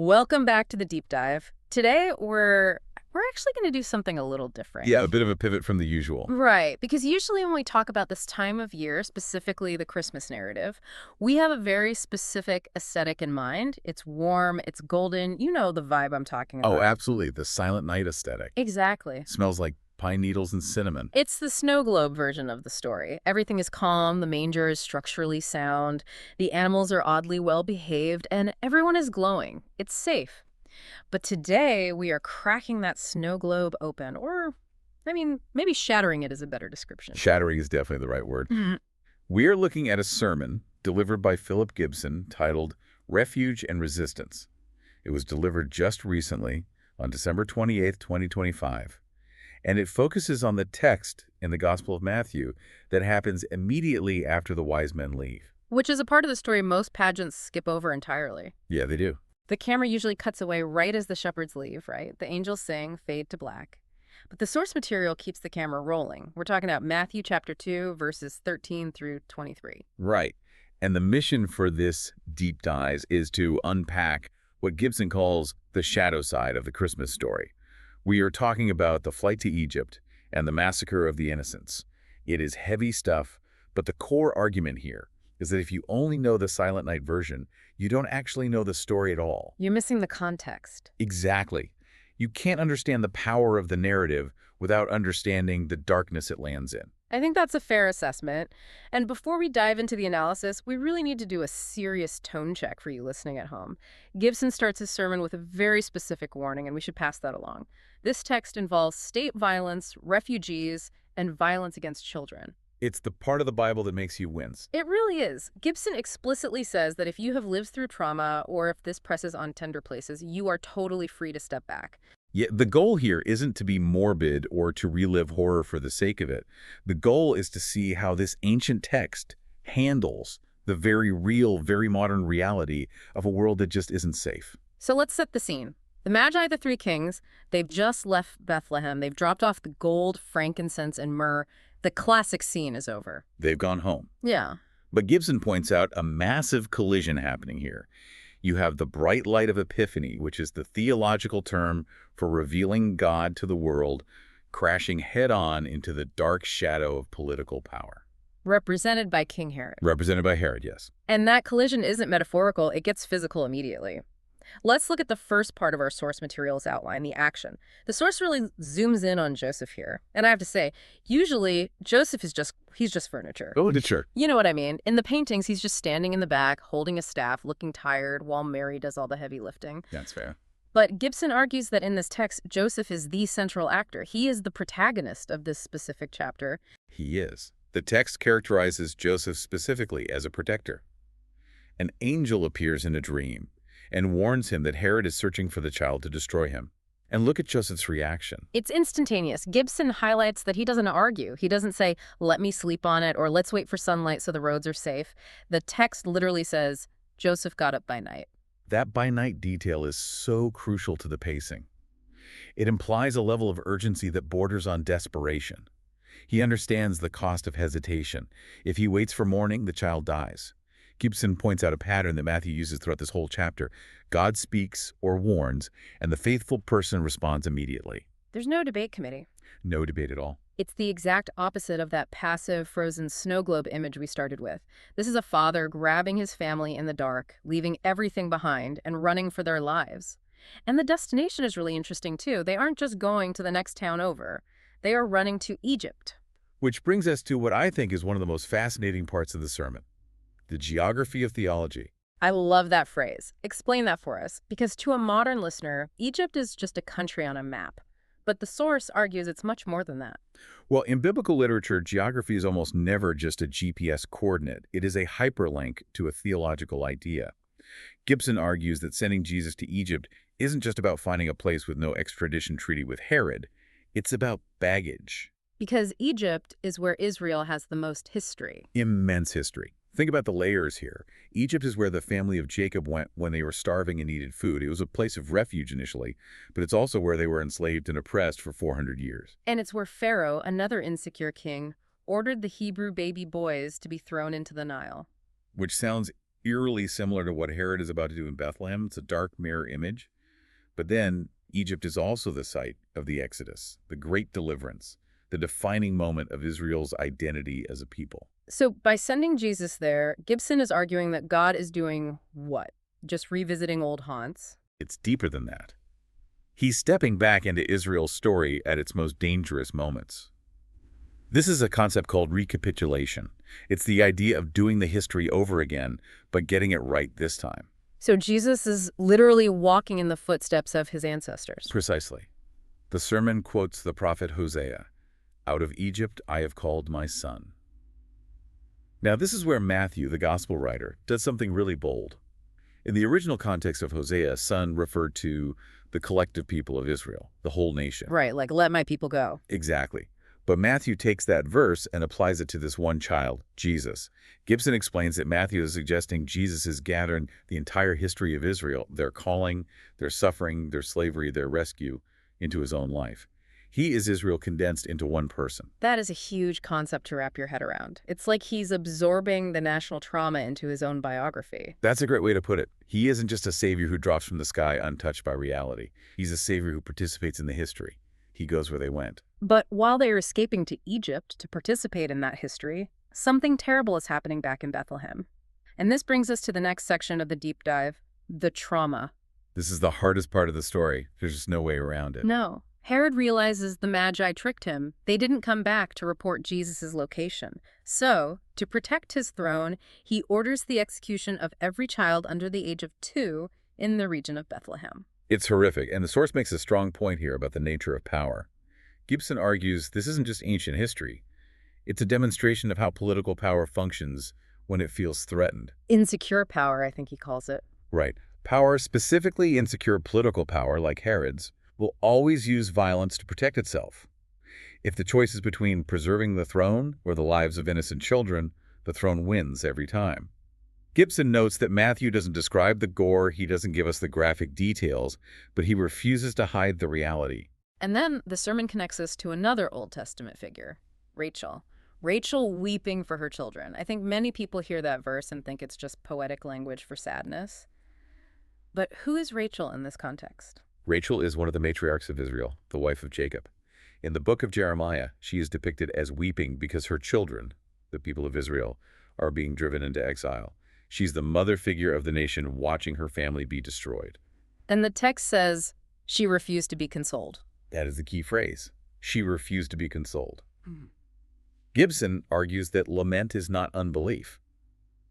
Welcome back to the deep dive. Today we're actually going to do something a little different. Yeah, a bit of a pivot from the usual. Right, because usually when we talk about this time of year, specifically the Christmas narrative, we have a very specific aesthetic in mind. It's warm, it's golden. You know the vibe I'm talking Oh, about. absolutely. The Silent Night aesthetic. Exactly. Smells like pine needles and cinnamon. It's the snow globe version of the story. Everything is calm, the manger is structurally sound, the animals are oddly well behaved, and everyone is glowing. It's safe. But today we are cracking that snow globe open, or, maybe shattering it is a better description. Shattering is definitely the right word. We are looking at a sermon delivered by Philip Gibson titled Refuge and Resistance. It was delivered just recently on December 28th, 2025. And it focuses on the text in the Gospel of Matthew that happens immediately after the wise men leave. Which is a part of the story most pageants skip over entirely. Yeah, they do. The camera usually cuts away right as the shepherds leave, right? The angels sing, fade to black. But the source material keeps the camera rolling. We're talking about Matthew chapter 2, verses 13 through 23. Right. And the mission for this deep dive is to unpack what Gibson calls the shadow side of the Christmas story. We are talking about the flight to Egypt and the massacre of the innocents. It is heavy stuff, but the core argument here is that if you only know the Silent Night version, you don't actually know the story at all. You're missing the context. Exactly. You can't understand the power of the narrative without understanding the darkness it lands in. I think that's a fair assessment. And before we dive into the analysis, we really need to do a serious tone check for you listening at home. Gibson starts his sermon with a very specific warning, and we should pass that along. This text involves state violence, refugees, and violence against children. It's the part of the Bible that makes you wince. It really is. Gibson explicitly says that if you have lived through trauma or if this presses on tender places, you are totally free to step back. Yeah, the goal here isn't to be morbid or to relive horror for the sake of it. The goal is to see how this ancient text handles the very real, very modern reality of a world that just isn't safe. So let's set the scene. The Magi, the three kings, they've just left Bethlehem. They've dropped off the gold, frankincense, and myrrh. The classic scene is over. They've gone home. Yeah. But Gibson points out a massive collision happening here. You have the bright light of Epiphany, which is the theological term for revealing God to the world, crashing head-on into the dark shadow of political power. Represented by King Herod. Represented by Herod, yes. And that collision isn't metaphorical, it gets physical immediately. Let's look at the first part of our source materials outline, the action. The source really zooms in on Joseph here. And I have to say, usually Joseph is he's just furniture. Oh, sure. You know what I mean. In the paintings, he's just standing in the back, holding a staff, looking tired, while Mary does all the heavy lifting. That's fair. But Gibson argues that in this text, Joseph is the central actor. He is the protagonist of this specific chapter. He is. The text characterizes Joseph specifically as a protector. An angel appears in a dream and warns him that Herod is searching for the child to destroy him. And look at Joseph's reaction. It's instantaneous. Gibson highlights that he doesn't argue. He doesn't say, let me sleep on it, or let's wait for sunlight so the roads are safe. The text literally says, Joseph got up by night. That by-night detail is so crucial to the pacing. It implies a level of urgency that borders on desperation. He understands the cost of hesitation. If he waits for morning, the child dies. Gibson points out a pattern that Matthew uses throughout this whole chapter. God speaks or warns, and the faithful person responds immediately. There's no debate committee. No debate at all. It's the exact opposite of that passive, frozen snow globe image we started with. This is a father grabbing his family in the dark, leaving everything behind, and running for their lives. And the destination is really interesting, too. They aren't just going to the next town over. They are running to Egypt. Which brings us to what I think is one of the most fascinating parts of the sermon. The geography of theology. I love that phrase. Explain that for us, because to a modern listener, Egypt is just a country on a map. But the source argues it's much more than that. Well, in biblical literature, geography is almost never just a GPS coordinate. It is a hyperlink to a theological idea. Gibson argues that sending Jesus to Egypt isn't just about finding a place with no extradition treaty with Herod. It's about baggage. Because Egypt is where Israel has the most history. Immense history. Think about the layers here. Egypt is where the family of Jacob went when they were starving and needed food. It was a place of refuge initially, but it's also where they were enslaved and oppressed for 400 years. And it's where Pharaoh, another insecure king, ordered the Hebrew baby boys to be thrown into the Nile. Which sounds eerily similar to what Herod is about to do in Bethlehem. It's a dark mirror image. But then Egypt is also the site of the Exodus, the great deliverance, the defining moment of Israel's identity as a people. So by sending Jesus there, Gibson is arguing that God is doing what? Just revisiting old haunts? It's deeper than that. He's stepping back into Israel's story at its most dangerous moments. This is a concept called recapitulation. It's the idea of doing the history over again, but getting it right this time. So Jesus is literally walking in the footsteps of his ancestors. Precisely. The sermon quotes the prophet Hosea, "Out of Egypt I have called my son." Now, this is where Matthew, the gospel writer, does something really bold. In the original context of Hosea, son referred to the collective people of Israel, the whole nation. Right, like, let my people go. Exactly. But Matthew takes that verse and applies it to this one child, Jesus. Gibson explains that Matthew is suggesting Jesus is gathering the entire history of Israel, their calling, their suffering, their slavery, their rescue, into his own life. He is Israel condensed into one person. That is a huge concept to wrap your head around. It's like he's absorbing the national trauma into his own biography. That's a great way to put it. He isn't just a savior who drops from the sky untouched by reality. He's a savior who participates in the history. He goes where they went. But while they are escaping to Egypt to participate in that history, something terrible is happening back in Bethlehem. And this brings us to the next section of the deep dive, the trauma. This is the hardest part of the story. There's just no way around it. No. Herod realizes the Magi tricked him. They didn't come back to report Jesus' location. So, to protect his throne, he orders the execution of every child under the age of 2 in the region of Bethlehem. It's horrific, and the source makes a strong point here about the nature of power. Gibson argues this isn't just ancient history. It's a demonstration of how political power functions when it feels threatened. Insecure power, I think he calls it. Right. Power, specifically insecure political power like Herod's, will always use violence to protect itself. If the choice is between preserving the throne or the lives of innocent children, the throne wins every time. Gibson notes that Matthew doesn't describe the gore, he doesn't give us the graphic details, but he refuses to hide the reality. And then the sermon connects us to another Old Testament figure, Rachel. Rachel weeping for her children. I think many people hear that verse and think it's just poetic language for sadness. But who is Rachel in this context? Rachel is one of the matriarchs of Israel, the wife of Jacob. In the book of Jeremiah, she is depicted as weeping because her children, the people of Israel, are being driven into exile. She's the mother figure of the nation watching her family be destroyed. And the text says she refused to be consoled. That is the key phrase. She refused to be consoled. Gibson argues that lament is not unbelief.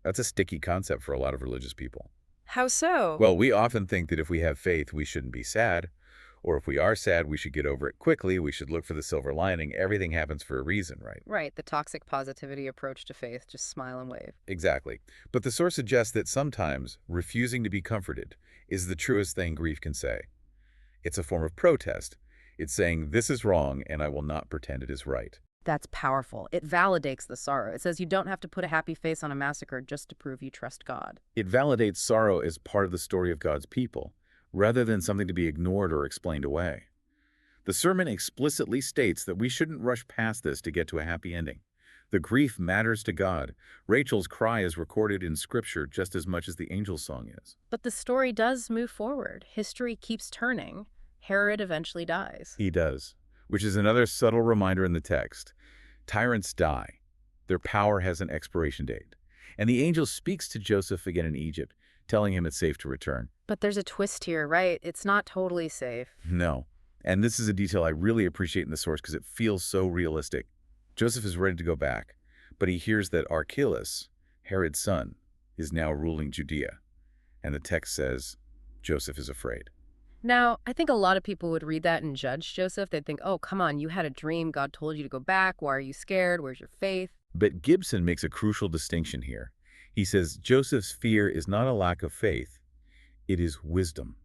That's a sticky concept for a lot of religious people. How so? Well, we often think that if we have faith, we shouldn't be sad. Or if we are sad, we should get over it quickly. We should look for the silver lining. Everything happens for a reason, right? Right, the toxic positivity approach to faith, just smile and wave. Exactly. But the source suggests that sometimes refusing to be comforted is the truest thing grief can say. It's a form of protest. It's saying, this is wrong, and I will not pretend it is right. That's powerful. It validates the sorrow. It says you don't have to put a happy face on a massacre just to prove you trust God. It validates sorrow as part of the story of God's people, rather than something to be ignored or explained away. The sermon explicitly states that we shouldn't rush past this to get to a happy ending. The grief matters to God. Rachel's cry is recorded in Scripture just as much as the angel's song is. But the story does move forward. History keeps turning. Herod eventually dies. He does, which is another subtle reminder in the text. Tyrants die. Their power has an expiration date. And the angel speaks to Joseph again in Egypt, telling him it's safe to return. But there's a twist here, right? It's not totally safe. No. And this is a detail I really appreciate in the source because it feels so realistic. Joseph is ready to go back, but he hears that Archelaus, Herod's son, is now ruling Judea. And the text says, Joseph is afraid. Now, I think a lot of people would read that and judge Joseph. They'd think, oh, come on, you had a dream. God told you to go back. Why are you scared? Where's your faith? But Gibson makes a crucial distinction here. He says Joseph's fear is not a lack of faith. It is wisdom.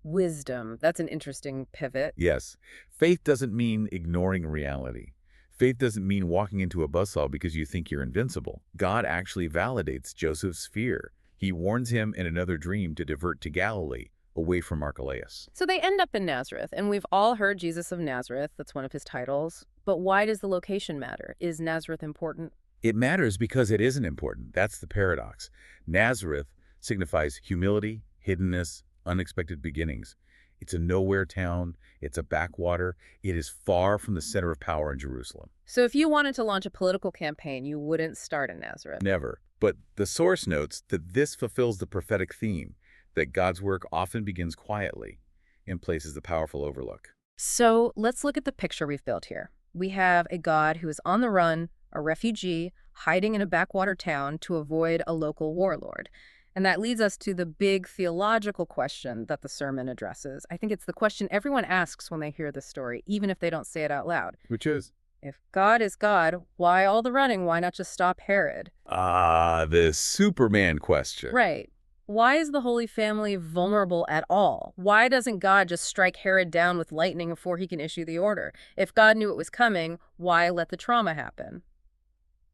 Wisdom. That's an interesting pivot. Yes. Faith doesn't mean ignoring reality. Faith doesn't mean walking into a buzzsaw because you think you're invincible. God actually validates Joseph's fear. He warns him in another dream to divert to Galilee, away from Archelaus. So they end up in Nazareth, and we've all heard Jesus of Nazareth. That's one of his titles. But why does the location matter? Is Nazareth important? It matters because it isn't important. That's the paradox. Nazareth signifies humility, hiddenness, unexpected beginnings. It's a nowhere town. It's a backwater. It is far from the center of power in Jerusalem. So if you wanted to launch a political campaign, you wouldn't start in Nazareth. Never. But the source notes that this fulfills the prophetic theme, that God's work often begins quietly in places the powerful overlook. So let's look at the picture we've built here. We have a God who is on the run, a refugee, hiding in a backwater town to avoid a local warlord. And that leads us to the big theological question that the sermon addresses. I think it's the question everyone asks when they hear this story, even if they don't say it out loud. Which is? If God is God, why all the running? Why not just stop Herod? The Superman question. Right. Why is the Holy Family vulnerable at all? Why doesn't God just strike Herod down with lightning before he can issue the order? If God knew it was coming, why let the trauma happen?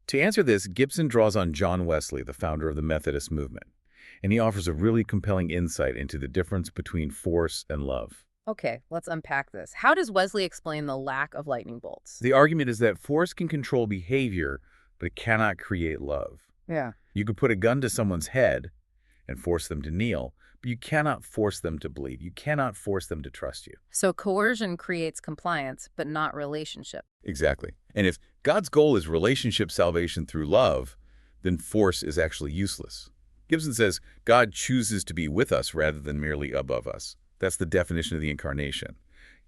To answer this, Gibson draws on John Wesley, the founder of the Methodist movement, and he offers a really compelling insight into the difference between force and love. Okay, let's unpack this. How does Wesley explain the lack of lightning bolts? The argument is that force can control behavior, but it cannot create love. Yeah. You could put a gun to someone's head and force them to kneel, but you cannot force them to believe. You cannot force them to trust you. So coercion creates compliance, but not relationship. Exactly. And if God's goal is relationship salvation through love, then force is actually useless. Gibson says God chooses to be with us rather than merely above us. That's the definition of the incarnation.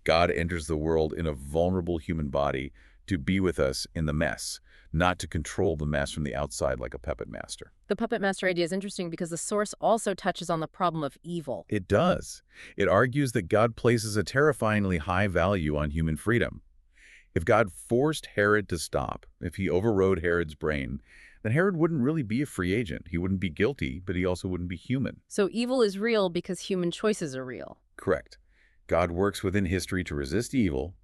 God enters the world in a vulnerable human body to be with us in the mess, not to control the mess from the outside like a puppet master. The puppet master idea is interesting because the source also touches on the problem of evil. It does. It argues that God places a terrifyingly high value on human freedom. If God forced Herod to stop, if he overrode Herod's brain, then Herod wouldn't really be a free agent. He wouldn't be guilty, but he also wouldn't be human. So evil is real because human choices are real. Correct. God works within history to resist evil,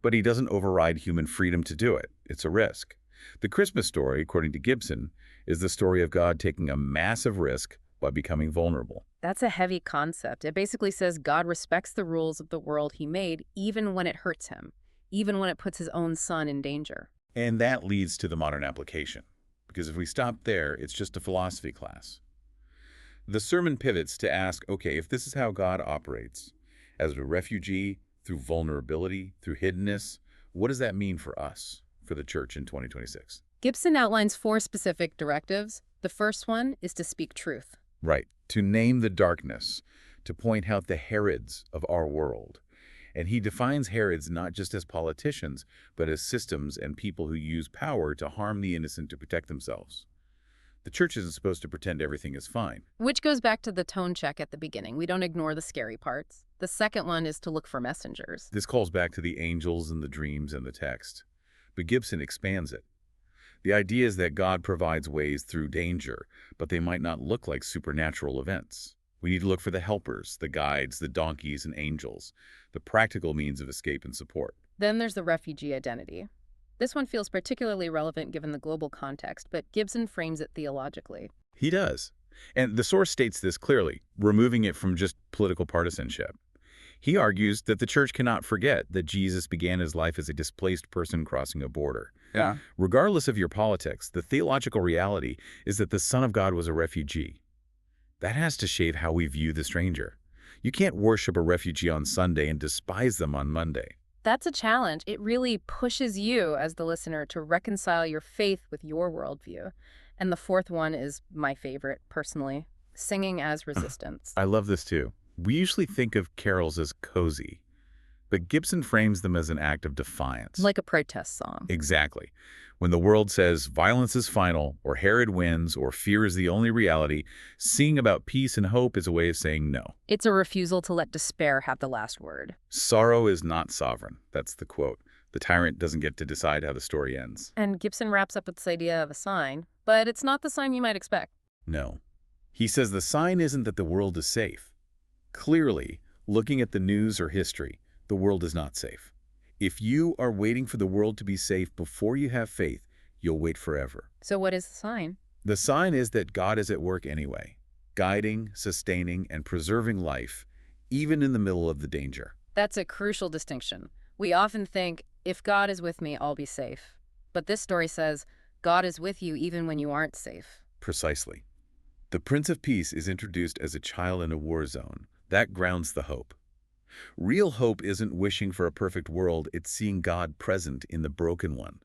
but he doesn't override human freedom to do it. It's a risk. The Christmas story, according to Gibson, is the story of God taking a massive risk by becoming vulnerable. That's a heavy concept. It basically says God respects the rules of the world he made, even when it hurts him, even when it puts his own son in danger. And that leads to the modern application. Because if we stop there, it's just a philosophy class. The sermon pivots to ask, okay, if this is how God operates, as a refugee, through vulnerability, through hiddenness, what does that mean for us, for the church in 2026? Gibson outlines 4 specific directives. The first one is to speak truth. Right, to name the darkness, to point out the Herods of our world. And he defines Herods not just as politicians, but as systems and people who use power to harm the innocent to protect themselves. The church isn't supposed to pretend everything is fine. Which goes back to the tone check at the beginning. We don't ignore the scary parts. The second one is to look for messengers. This calls back to the angels and the dreams and the text. But Gibson expands it. The idea is that God provides ways through danger, but they might not look like supernatural events. We need to look for the helpers, the guides, the donkeys and angels, the practical means of escape and support. Then there's the refugee identity. This one feels particularly relevant given the global context, but Gibson frames it theologically. He does. And the source states this clearly, removing it from just political partisanship. He argues that the church cannot forget that Jesus began his life as a displaced person crossing a border. Yeah. Regardless of your politics, the theological reality is that the Son of God was a refugee. That has to shape how we view the stranger. You can't worship a refugee on Sunday and despise them on Monday. That's a challenge. It really pushes you as the listener to reconcile your faith with your worldview. And the fourth one is my favorite, personally, singing as resistance. I love this too. We usually think of carols as cozy, but Gibson frames them as an act of defiance. Like a protest song. Exactly. When the world says violence is final, or Herod wins, or fear is the only reality, singing about peace and hope is a way of saying no. It's a refusal to let despair have the last word. Sorrow is not sovereign. That's the quote. The tyrant doesn't get to decide how the story ends. And Gibson wraps up with this idea of a sign, but it's not the sign you might expect. No. He says the sign isn't that the world is safe. Clearly, looking at the news or history, the world is not safe. If you are waiting for the world to be safe before you have faith, you'll wait forever. So what is the sign? The sign is that God is at work anyway, guiding, sustaining, and preserving life, even in the middle of the danger. That's a crucial distinction. We often think, if God is with me, I'll be safe. But this story says, God is with you even when you aren't safe. Precisely. The Prince of Peace is introduced as a child in a war zone. That grounds the hope. Real hope isn't wishing for a perfect world, it's seeing God present in the broken one.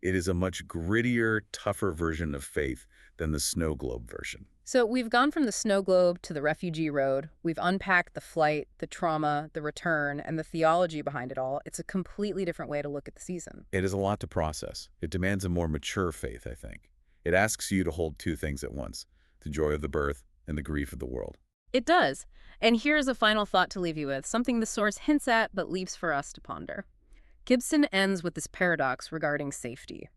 It is a much grittier, tougher version of faith than the snow globe version. So we've gone from the snow globe to the refugee road. We've unpacked the flight, the trauma, the return, and the theology behind it all. It's a completely different way to look at the season. It is a lot to process. It demands a more mature faith, I think. It asks you to hold two things at once, the joy of the birth and the grief of the world. It does. And here's a final thought to leave you with, something the source hints at but leaves for us to ponder. Gibson ends with this paradox regarding safety.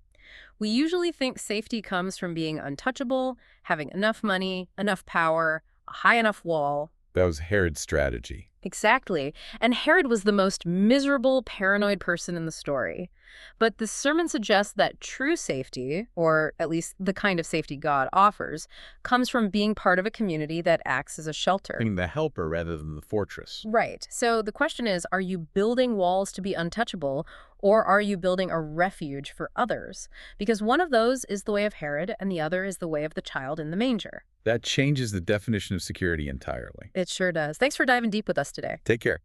We usually think safety comes from being untouchable, having enough money, enough power, a high enough wall. That was Herod's strategy. Exactly. And Herod was the most miserable, paranoid person in the story. But the sermon suggests that true safety, or at least the kind of safety God offers, comes from being part of a community that acts as a shelter. Being the helper rather than the fortress. Right. So the question is, are you building walls to be untouchable, or are you building a refuge for others? Because one of those is the way of Herod, and the other is the way of the child in the manger. That changes the definition of security entirely. It sure does. Thanks for diving deep with us today. Take care.